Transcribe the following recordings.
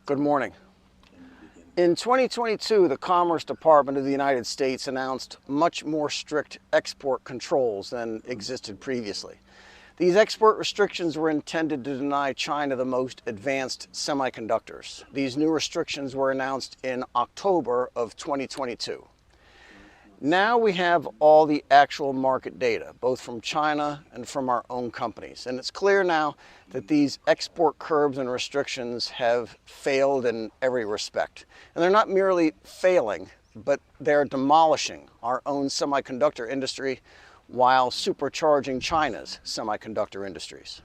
Good morning. In 2022, the Commerce Department of the United States announced much more strict export controls than existed previously. These export restrictions were intended to deny China the most advanced semiconductors. These new restrictions were announced in October of 2022. Now we have all the actual market data, both from China and from our own companies. And it's clear now that these export curbs and restrictions have failed in every respect. And they're not merely failing, but they're demolishing our own semiconductor industry while supercharging China's semiconductor industries.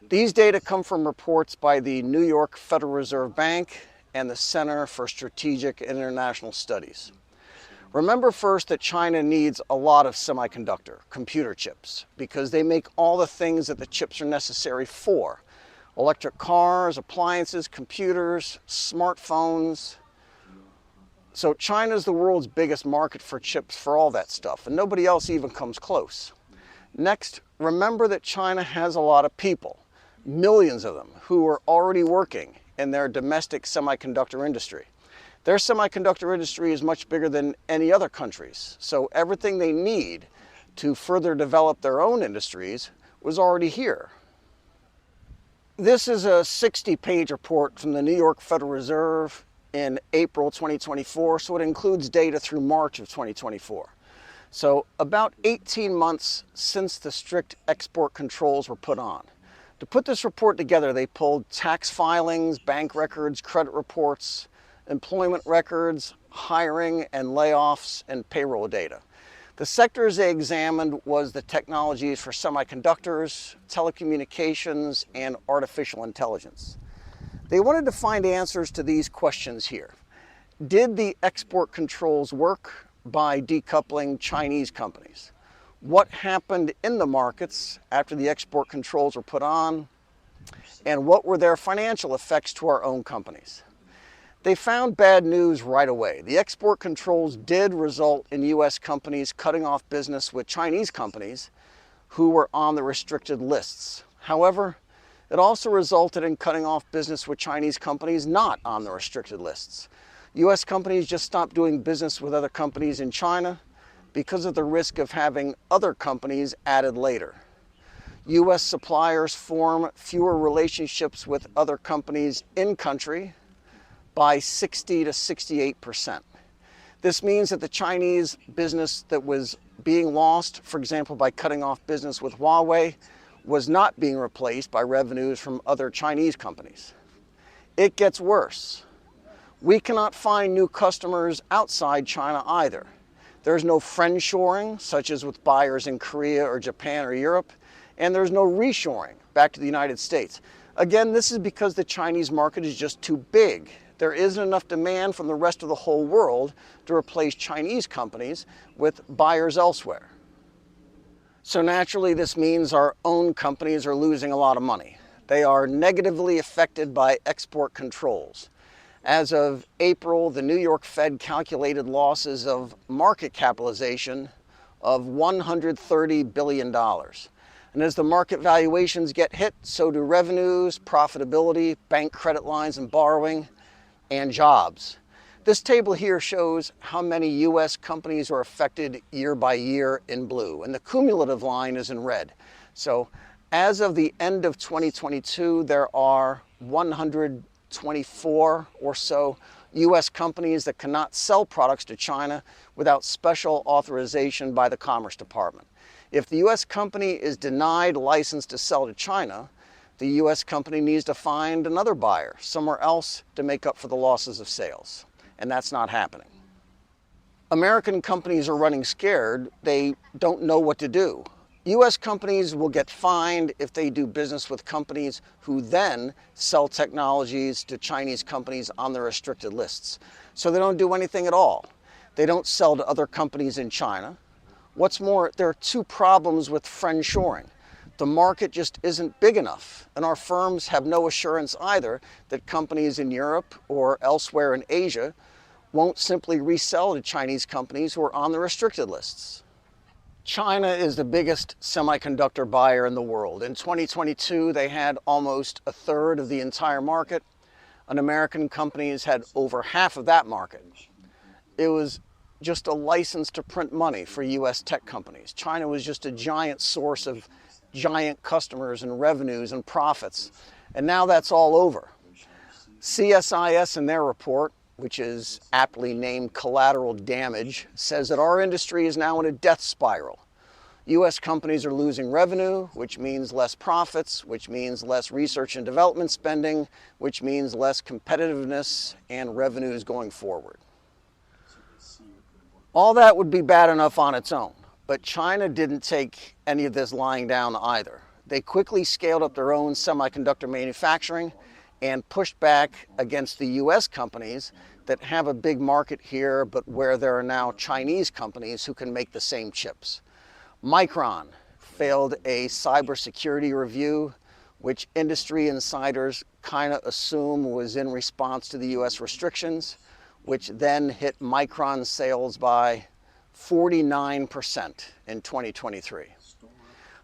These data come from reports by the New York Federal Reserve Bank and the Center for Strategic and International Studies. Remember first that China needs a lot of semiconductor, computer chips, because they make all the things that the chips are necessary for. Electric cars, appliances, computers, smartphones. So China is the world's biggest market for chips for all that stuff, and nobody else even comes close. Next, remember that China has a lot of people, millions of them, who are already working in their domestic semiconductor industry. Their semiconductor industry is much bigger than any other country's, so everything they need to further develop their own industries was already here. This is a 60-page report from the New York Federal Reserve in April 2024, so it includes data through March of 2024. So about 18 months since the strict export controls were put on. To put this report together, they pulled tax filings, bank records, credit reports, employment records, hiring and layoffs, and payroll data. The sectors they examined was the technologies for semiconductors, telecommunications, and artificial intelligence. They wanted to find answers to these questions here. Did the export controls work by decoupling Chinese companies? What happened in the markets after the export controls were put on? And what were their financial effects to our own companies? They found bad news right away. The export controls did result in U.S. companies cutting off business with Chinese companies who were on the restricted lists. However, it also resulted in cutting off business with Chinese companies not on the restricted lists. U.S. companies just stopped doing business with other companies in China because of the risk of having other companies added later. U.S. suppliers form fewer relationships with other companies in country by 60 to 68%. This means that the Chinese business that was being lost, for example, by cutting off business with Huawei, was not being replaced by revenues from other Chinese companies. It gets worse. We cannot find new customers outside China either. There's no friendshoring, such as with buyers in Korea or Japan or Europe, and there's no reshoring back to the United States. Again, this is because the Chinese market is just too big. There isn't enough demand from the rest of the whole world to replace Chinese companies with buyers elsewhere. So naturally, this means our own companies are losing a lot of money. They are negatively affected by export controls. As of April, the New York Fed calculated losses of market capitalization of $130 billion. And as the market valuations get hit, so do revenues, profitability, bank credit lines and borrowing, and jobs. This table here shows how many U.S. companies are affected year by year in blue, and the cumulative line is in red. So as of the end of 2022, there are 124 or so U.S. companies that cannot sell products to China without special authorization by the Commerce Department. If the U.S. company is denied license to sell to China, the U.S. company needs to find another buyer somewhere else to make up for the losses of sales. And that's not happening. American companies are running scared. They don't know what to do. U.S. companies will get fined if they do business with companies who then sell technologies to Chinese companies on the restricted lists. So they don't do anything at all. They don't sell to other companies in China. What's more, there are two problems with friendshoring. The market just isn't big enough, and our firms have no assurance either that companies in Europe or elsewhere in Asia won't simply resell to Chinese companies who are on the restricted lists. China is the biggest semiconductor buyer in the world. In 2022, they had almost a third of the entire market. An American company has had over half of that market. It was just a license to print money for US tech companies. China was just a giant source of giant customers and revenues and profits. And now that's all over. CSIS in their report, which is aptly named collateral damage, says that our industry is now in a death spiral. US companies are losing revenue, which means less profits, which means less research and development spending, which means less competitiveness and revenues going forward. All that would be bad enough on its own, but China didn't take any of this lying down either. They quickly scaled up their own semiconductor manufacturing and pushed back against the US companies that have a big market here, but where there are now Chinese companies who can make the same chips. Micron failed a cybersecurity review, which industry insiders kind of assume was in response to the US restrictions, which then hit Micron sales by 49% in 2023.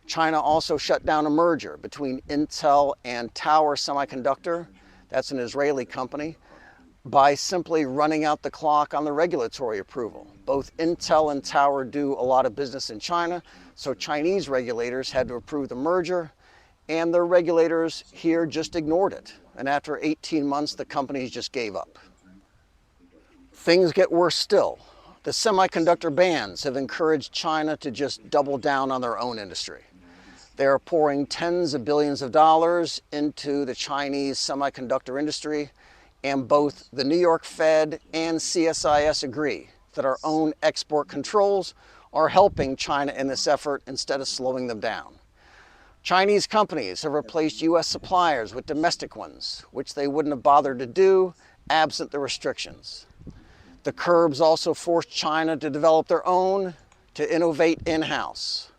China also shut down a merger between Intel and Tower Semiconductor, that's an Israeli company, by simply running out the clock on the regulatory approval. Both Intel and Tower do a lot of business in China, so Chinese regulators had to approve the merger, and their regulators here just ignored it. And after 18 months, the companies just gave up. Things get worse still. The semiconductor bans have encouraged China to just double down on their own industry. They are pouring tens of billions of dollars into the Chinese semiconductor industry, and both the New York Fed and CSIS agree that our own export controls are helping China in this effort instead of slowing them down. Chinese companies have replaced US suppliers with domestic ones, which they wouldn't have bothered to do absent the restrictions. The curbs also forced China to develop their own, to innovate in-house.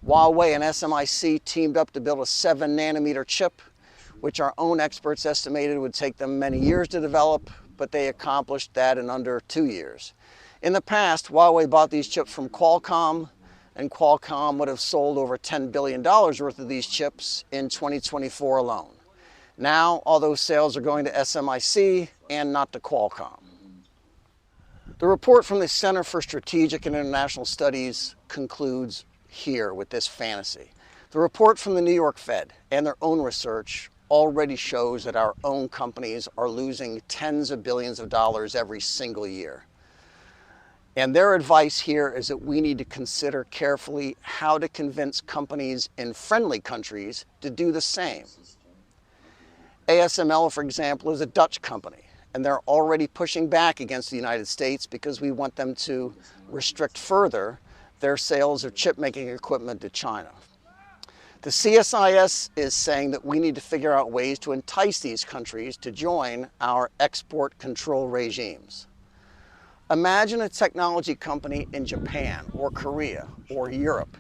Huawei and SMIC teamed up to build a 7-nanometer chip, which our own experts estimated would take them many years to develop, but they accomplished that in under 2 years. In the past, Huawei bought these chips from Qualcomm, and Qualcomm would have sold over $10 billion worth of these chips in 2024 alone. Now, all those sales are going to SMIC and not to Qualcomm. The report from the Center for Strategic and International Studies concludes here with this fantasy. The report from the New York Fed and their own research already shows that our own companies are losing tens of billions of dollars every single year. And their advice here is that we need to consider carefully how to convince companies in friendly countries to do the same. ASML, for example, is a Dutch company, and they're already pushing back against the United States because we want them to restrict further their sales of chip-making equipment to China. The CSIS is saying that we need to figure out ways to entice these countries to join our export control regimes. Imagine a technology company in Japan or Korea or Europe,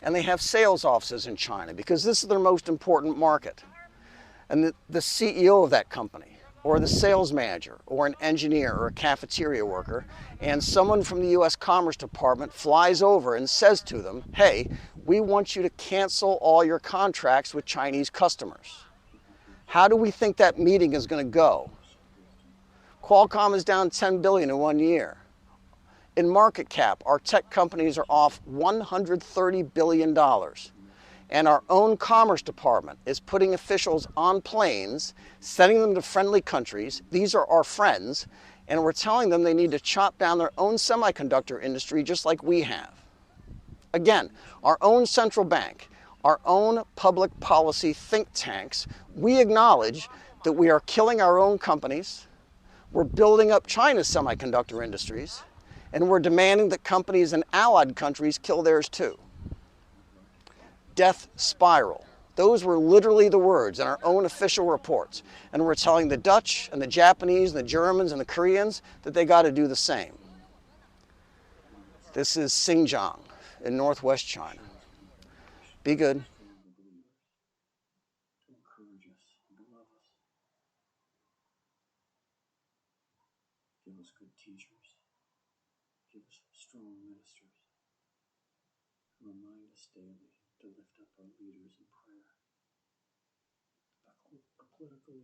and they have sales offices in China because this is their most important market. And the CEO of that company, or the sales manager, or an engineer, or a cafeteria worker, and someone from the US Commerce Department flies over and says to them, hey, we want you to cancel all your contracts with Chinese customers. How do we think that meeting is going to go? Qualcomm is down $10 billion in 1 year. In market cap, our tech companies are off $130 billion. And our own Commerce Department is putting officials on planes, sending them to friendly countries. These are our friends, and we're telling them they need to chop down their own semiconductor industry just like we have. Again, our own central bank, our own public policy think tanks, we acknowledge that we are killing our own companies, we're building up China's semiconductor industries, and we're demanding that companies in allied countries kill theirs too. Death spiral. Those were literally the words in our own official reports. And we're telling the Dutch and the Japanese and the Germans and the Koreans that they got to do the same. This is Xinjiang in northwest China. Be good. Give us good teachers. Give us strong ministers. Remind us daily to lift up our leaders in prayer. A political